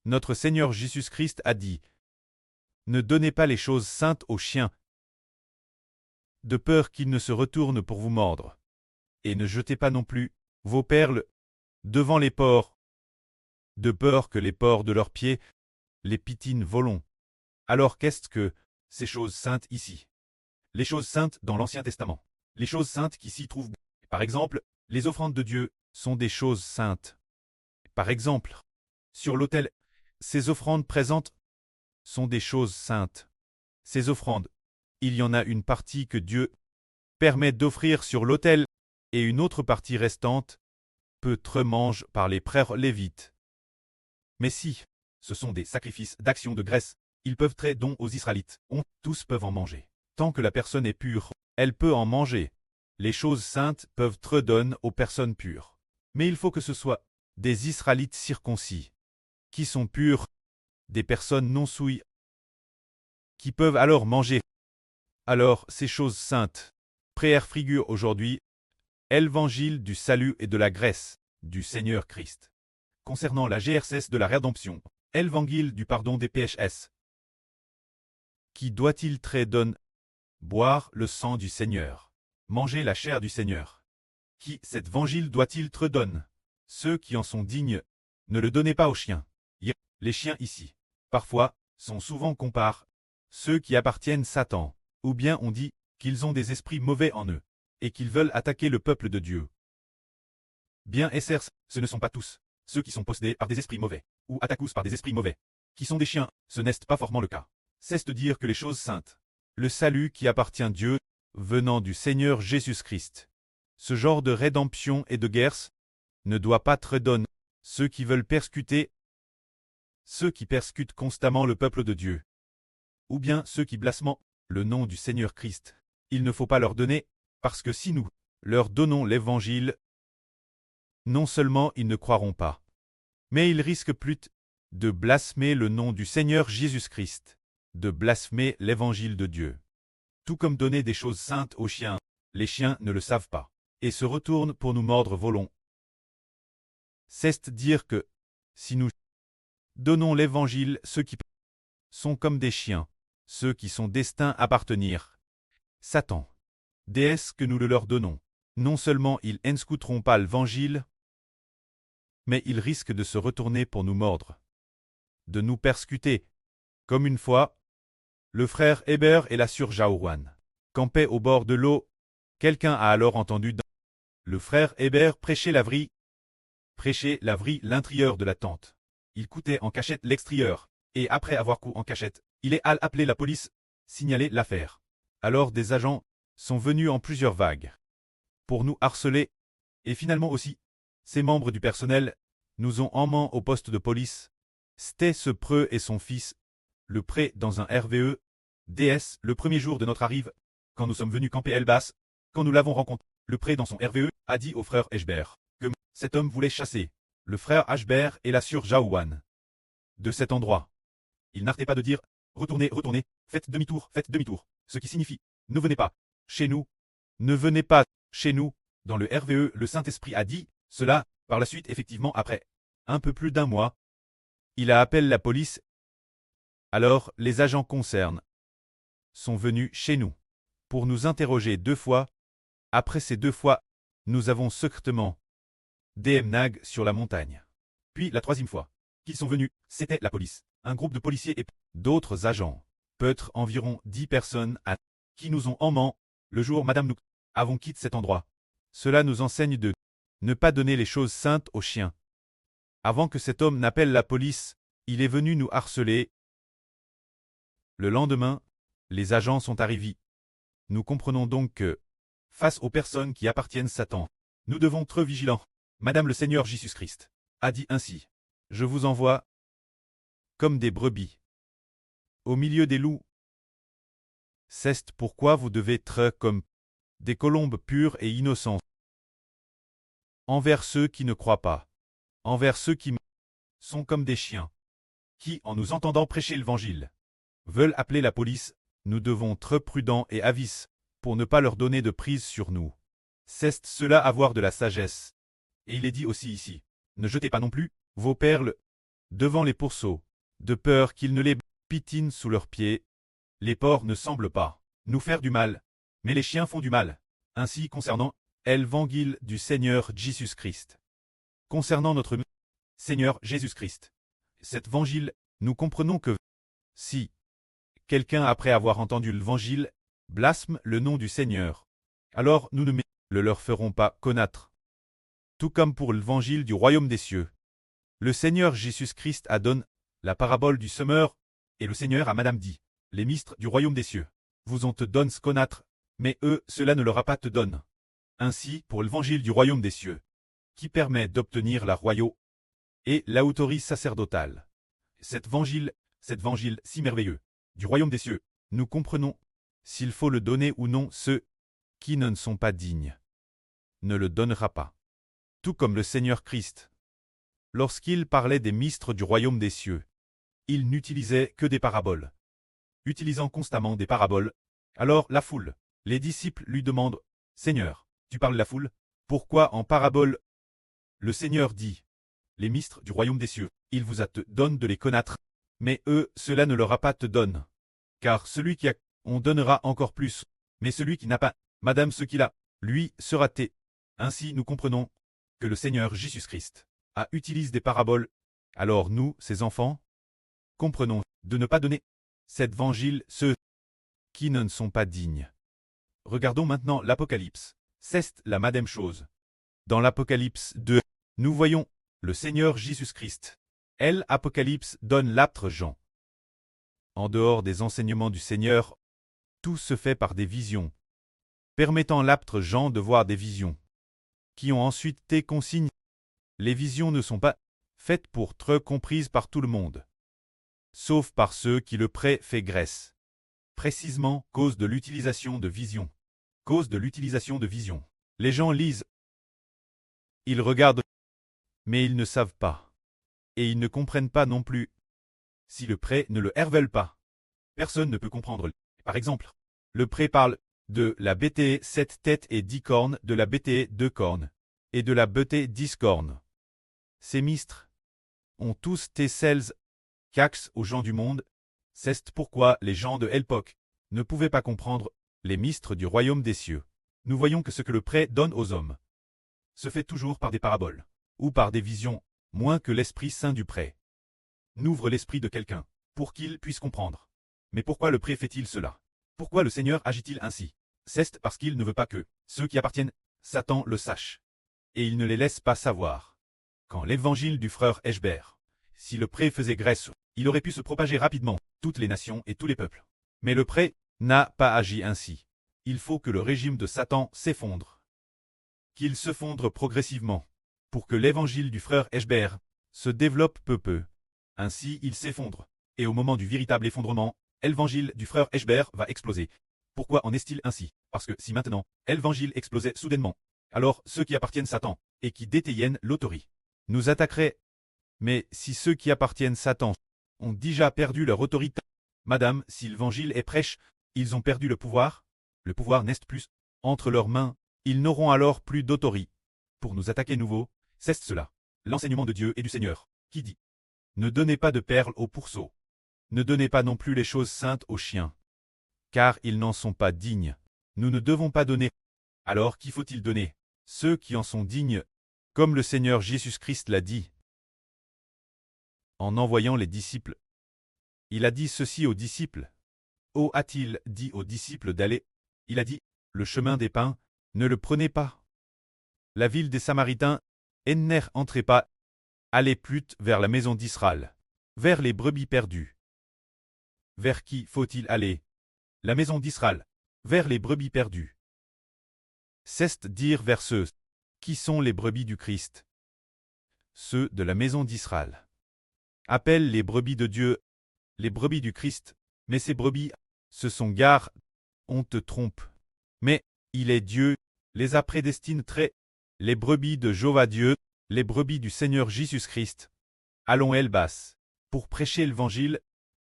Notre Seigneur Jésus-Christ a dit: Ne donnez pas les choses saintes aux chiens, de peur qu'ils ne se retournent pour vous mordre. Et ne jetez pas non plus vos perles devant les porcs, de peur que les porcs de leurs pieds les piétinent volons. Alors qu'est-ce que ces choses saintes ici? Les choses saintes dans l'Ancien Testament. Les choses saintes qui s'y trouvent. Par exemple, les offrandes de Dieu sont des choses saintes. Par exemple, sur l'autel, ces offrandes présentes sont des choses saintes. Ces offrandes, il y en a une partie que Dieu permet d'offrir sur l'autel et une autre partie restante peut être mange par les frères lévites. Mais si ce sont des sacrifices d'action de grâce, ils peuvent être dons aux Israélites. Tous peuvent en manger. Tant que la personne est pure, elle peut en manger. Les choses saintes peuvent être données aux personnes pures. Mais il faut que ce soit des Israélites circoncis, qui sont purs, des personnes non souillées, qui peuvent alors manger. Alors, ces choses saintes, prière figure aujourd'hui, évangile du salut et de la grâce du Seigneur Christ. Concernant la GRCS de la rédemption, évangile du pardon des PHS. Qui doit-il très donner? Boire le sang du Seigneur. Manger la chair du Seigneur. Qui cet évangile doit-il te donner? Ceux qui en sont dignes, ne le donnez pas aux chiens. Les chiens ici, parfois, sont souvent comparés ceux qui appartiennent Satan, ou bien on dit qu'ils ont des esprits mauvais en eux, et qu'ils veulent attaquer le peuple de Dieu. Bien SRS, ce ne sont pas tous ceux qui sont possédés par des esprits mauvais, ou attaqués par des esprits mauvais, qui sont des chiens, ce n'est pas forcément le cas. Cesse de dire que les choses saintes, le salut qui appartient à Dieu, venant du Seigneur Jésus-Christ. Ce genre de rédemption et de guerre ne doit pas être donné. Ceux qui veulent persécuter, ceux qui persécutent constamment le peuple de Dieu, ou bien ceux qui blasphèment le nom du Seigneur Christ, il ne faut pas leur donner, parce que si nous leur donnons l'évangile, non seulement ils ne croiront pas, mais ils risquent plus de blasphémer le nom du Seigneur Jésus-Christ, de blasphémer l'évangile de Dieu. Tout comme donner des choses saintes aux chiens, les chiens ne le savent pas, et se retournent pour nous mordre volons. C'est dire que, si nous donnons l'évangile, ceux qui sont comme des chiens, ceux qui sont destinés à appartenir Satan. Déesse que nous le leur donnons. Non seulement ils n'écouteront pas l'évangile, mais ils risquent de se retourner pour nous mordre, de nous persécuter. Comme une fois, le frère Héber et la sœur Jaouane campaient au bord de l'eau. Quelqu'un a alors entendu le frère Héber prêcher la vrille l'intérieur de la tente. Il coûtait en cachette l'extérieur, et après avoir couru en cachette, il est allé appeler la police, signaler l'affaire. Alors des agents sont venus en plusieurs vagues pour nous harceler, et finalement aussi, ces membres du personnel nous ont emmenés au poste de police. C'était ce preux et son fils, le pré dans un RVE, DS, le premier jour de notre arrivée, quand nous sommes venus camper Elbas, quand nous l'avons rencontré, le pré dans son RVE a dit au frère Hébert que cet homme voulait chasser le frère Hébert et la sœur Jaouane de cet endroit. Il n'arrêtait pas de dire « Retournez, retournez, faites demi-tour, ce qui signifie « Ne venez pas chez nous, ne venez pas chez nous ». Dans le RVE, le Saint-Esprit a dit cela. Par la suite, effectivement, après un peu plus d'un mois, il a appelé la police. Alors, les agents concernés sont venus chez nous pour nous interroger 2 fois. Après ces 2 fois, nous avons secrètement déménagé sur la montagne. Puis la 3e fois qu'ils sont venus, c'était la police, un groupe de policiers et d'autres agents, peut-être environ 10 personnes qui nous ont emmenés le jour Madame nous avons quitté cet endroit. Cela nous enseigne de ne pas donner les choses saintes aux chiens. Avant que cet homme n'appelle la police, il est venu nous harceler. Le lendemain, les agents sont arrivés. Nous comprenons donc que, face aux personnes qui appartiennent à Satan, nous devons être vigilants. Madame le Seigneur Jésus-Christ a dit ainsi: Je vous envoie comme des brebis au milieu des loups. C'est pourquoi vous devez être comme des colombes pures et innocentes envers ceux qui ne croient pas, envers ceux qui sont comme des chiens, qui, en nous entendant prêcher l'Évangile, veulent appeler la police. Nous devons être prudents et avis pour ne pas leur donner de prise sur nous. C'est cela avoir de la sagesse. Et il est dit aussi ici, ne jetez pas non plus vos perles devant les pourceaux, de peur qu'ils ne les piétinent sous leurs pieds. Les porcs ne semblent pas nous faire du mal, mais les chiens font du mal. Ainsi concernant l'évangile du Seigneur Jésus-Christ. Concernant notre Seigneur Jésus-Christ. Cet évangile, nous comprenons que si quelqu'un après avoir entendu l'évangile blasphème le nom du Seigneur, alors nous ne le leur ferons pas connaître. Tout comme pour l'évangile du royaume des cieux. Le Seigneur Jésus-Christ a donné la parabole du semeur, et le Seigneur a madame dit, les ministres du royaume des cieux vous ont te donne ce connaître, mais eux, cela ne leur a pas te donne. Ainsi, pour l'évangile du royaume des cieux, qui permet d'obtenir la royauté et l'autorité sacerdotale. Cet évangile si merveilleux, du royaume des cieux, nous comprenons, s'il faut le donner ou non, ceux qui ne sont pas dignes, ne le donnera pas. Tout comme le Seigneur Christ. Lorsqu'il parlait des ministres du royaume des cieux, il n'utilisait que des paraboles. Utilisant constamment des paraboles, alors la foule, les disciples lui demandent, « Seigneur, tu parles la foule, pourquoi en parabole ?» Le Seigneur dit, « Les ministres du royaume des cieux, il vous a te donne de les connaître, mais eux, cela ne leur a pas te donne. Car celui qui a, on donnera encore plus, mais celui qui n'a pas, madame ce qu'il a, lui sera té. » Ainsi nous comprenons que le Seigneur Jésus-Christ utilise des paraboles. Alors nous, ses enfants, comprenons de ne pas donner cet évangile ceux qui ne sont pas dignes. Regardons maintenant l'Apocalypse. C'est la même chose. Dans l'Apocalypse 2, nous voyons le Seigneur Jésus-Christ. L'Apocalypse donne l'apôtre Jean. En dehors des enseignements du Seigneur, tout se fait par des visions, permettant l'apôtre Jean de voir des visions, qui ont ensuite été consignées. Les visions ne sont pas faites pour être comprises par tout le monde, sauf par ceux qui le fait grâce. Précisément, cause de l'utilisation de visions. Cause de l'utilisation de visions. Les gens lisent. Ils regardent. Mais ils ne savent pas. Et ils ne comprennent pas non plus. Si le prêt ne le révèle pas, personne ne peut comprendre. Par exemple, le prêt parle de la bêté 7 têtes et 10 cornes, de la bêté 2 cornes, et de la bêté 10 cornes. Ces ministres ont tous été celles qu'axent aux gens du monde. C'est pourquoi les gens de l'époque ne pouvaient pas comprendre les ministres du royaume des cieux. Nous voyons que ce que le prêt donne aux hommes se fait toujours par des paraboles, ou par des visions, moins que l'Esprit Saint du prêt n'ouvre l'esprit de quelqu'un, pour qu'il puisse comprendre. Mais pourquoi le prêt fait-il cela? Pourquoi le Seigneur agit-il ainsi? C'est parce qu'il ne veut pas que ceux qui appartiennent Satan le sachent. Et il ne les laisse pas savoir. Quand l'évangile du frère Eschber, si le prêt faisait grâce, il aurait pu se propager rapidement, toutes les nations et tous les peuples. Mais le prêt n'a pas agi ainsi. Il faut que le régime de Satan s'effondre. Qu'il se fondre progressivement, pour que l'évangile du frère Eschber se développe peu à peu. Ainsi il s'effondre, et au moment du véritable effondrement, l'évangile du frère Eschber va exploser. Pourquoi en est-il ainsi? Parce que si maintenant, l'évangile explosait soudainement, alors ceux qui appartiennent Satan, et qui détiennent l'autorité, nous attaqueraient. Mais si ceux qui appartiennent Satan ont déjà perdu leur autorité, madame, si l'évangile est prêche, ils ont perdu le pouvoir n'est plus entre leurs mains, ils n'auront alors plus d'autorité. Pour nous attaquer nouveau, c'est cela, l'enseignement de Dieu et du Seigneur, qui dit, ne donnez pas de perles aux pourceaux, ne donnez pas non plus les choses saintes aux chiens, car ils n'en sont pas dignes. Nous ne devons pas donner. Alors qui faut-il donner? Ceux qui en sont dignes, comme le Seigneur Jésus-Christ l'a dit. En envoyant les disciples, il a dit ceci aux disciples. Oh, a-t-il dit aux disciples d'aller? Il a dit, le chemin des pains, ne le prenez pas. La ville des Samaritains, entrez pas. Allez plutôt vers la maison d'Israël, vers les brebis perdues. Vers qui faut-il aller? La maison d'Israël, vers les brebis perdues. C'est dire vers ceux qui sont les brebis du Christ. Ceux de la maison d'Israël. Appelle les brebis de Dieu, les brebis du Christ, mais ces brebis, ce sont gare, on te trompe. Mais, il est Dieu, les a prédestinées très, les brebis de Jéhovah Dieu, les brebis du Seigneur Jésus-Christ. Allons Elbas, pour prêcher l'évangile,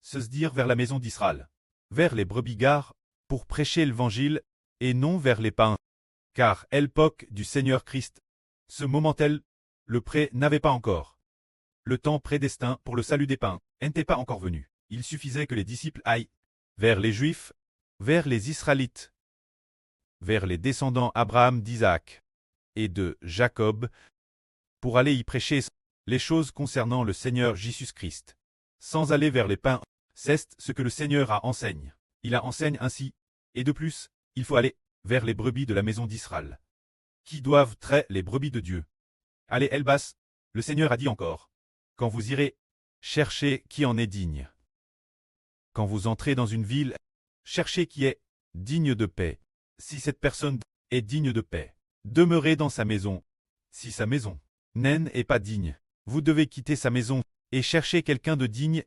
se dire vers la maison d'Israël, vers les brebis gares, pour prêcher l'évangile, et non vers les pains. Car l'époque du Seigneur Christ, ce moment-tel, le prêt n'avait pas encore Le temps prédestin pour le salut des païens n'était pas encore venu. Il suffisait que les disciples aillent vers les Juifs, vers les Israélites, vers les descendants Abraham d'Isaac et de Jacob, pour aller y prêcher les choses concernant le Seigneur Jésus-Christ. Sans aller vers les païens, c'est ce que le Seigneur a enseigne. Il a enseigne ainsi, et de plus, il faut aller vers les brebis de la maison d'Israël, qui doivent traiter les brebis de Dieu. Allez, Elbas, le Seigneur a dit encore. Quand vous irez, cherchez qui en est digne. Quand vous entrez dans une ville, cherchez qui est digne de paix. Si cette personne est digne de paix, demeurez dans sa maison. Si sa maison n'est pas digne, vous devez quitter sa maison et chercher quelqu'un de digne,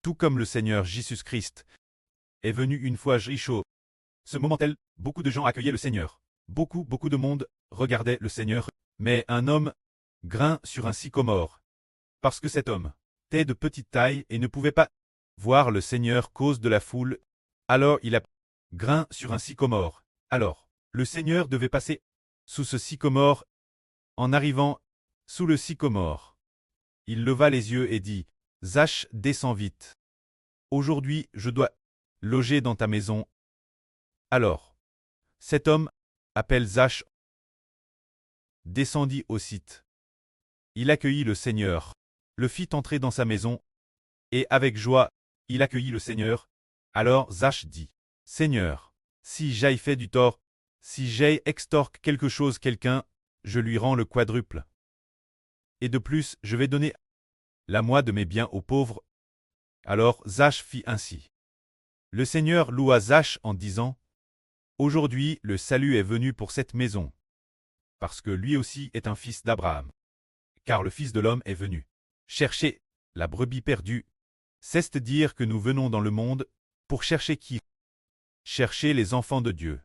tout comme le Seigneur Jésus-Christ est venu une fois Richaud. Ce moment-là, beaucoup de gens accueillaient le Seigneur. Beaucoup de monde regardait le Seigneur, mais un homme grin sur un sycomore. Parce que cet homme était de petite taille et ne pouvait pas voir le Seigneur cause de la foule, alors il a grin sur un sycomore. Alors, le Seigneur devait passer sous ce sycomore. En arrivant sous le sycomore, il leva les yeux et dit, « Zach, descends vite. Aujourd'hui, je dois loger dans ta maison. » Alors, cet homme, appelé Zach, descendit au site. Il accueillit le Seigneur, le fit entrer dans sa maison, et avec joie, il accueillit le Seigneur. Alors Zach dit, « Seigneur, si j'ai fait du tort, si j'ai extorqué quelque chose quelqu'un, je lui rends le quadruple. Et de plus, je vais donner la moitié de mes biens aux pauvres. » Alors Zach fit ainsi. Le Seigneur loua Zach en disant, « Aujourd'hui le salut est venu pour cette maison, parce que lui aussi est un fils d'Abraham. Car le Fils de l'homme est venu chercher la brebis perdue. C'est dire que nous venons dans le monde pour chercher qui? Chercher les enfants de Dieu.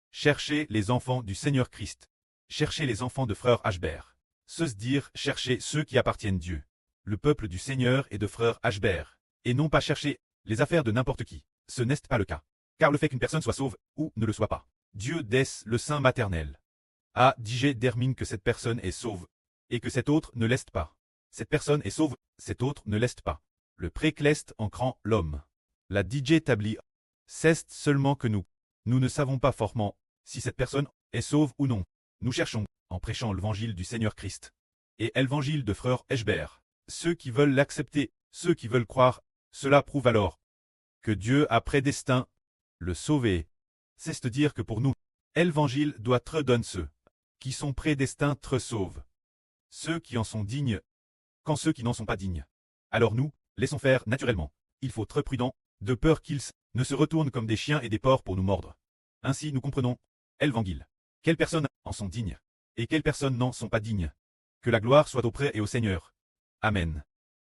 Chercher les enfants du Seigneur Christ. Chercher les enfants de frère Ashbert. Se dire chercher ceux qui appartiennent Dieu. Le peuple du Seigneur et de frère Ashbert. Et non pas chercher les affaires de n'importe qui. Ce n'est pas le cas. Car le fait qu'une personne soit sauve ou ne le soit pas, Dieu dès le sein maternel a dit d'Hermine que cette personne est sauve et que cet autre ne l'est pas. Cette personne est sauve, cet autre ne l'est pas. Le précleste en cran l'homme. La DJ établit. C'est seulement que nous ne savons pas fortement si cette personne est sauve ou non. Nous cherchons, en prêchant l'évangile du Seigneur Christ et l'évangile de frère Ashbert, ceux qui veulent l'accepter, ceux qui veulent croire, cela prouve alors que Dieu a prédestiné le sauver. C'est-à-dire que pour nous, l'évangile doit être donné ceux qui sont prédestinés être sauvent. Ceux qui en sont dignes, quand ceux qui n'en sont pas dignes. Alors nous, laissons faire naturellement. Il faut être prudent, de peur qu'ils ne se retournent comme des chiens et des porcs pour nous mordre. Ainsi nous comprenons l'évangile. Quelles personnes en sont dignes, et quelles personnes n'en sont pas dignes. Que la gloire soit auprès et au Seigneur. Amen.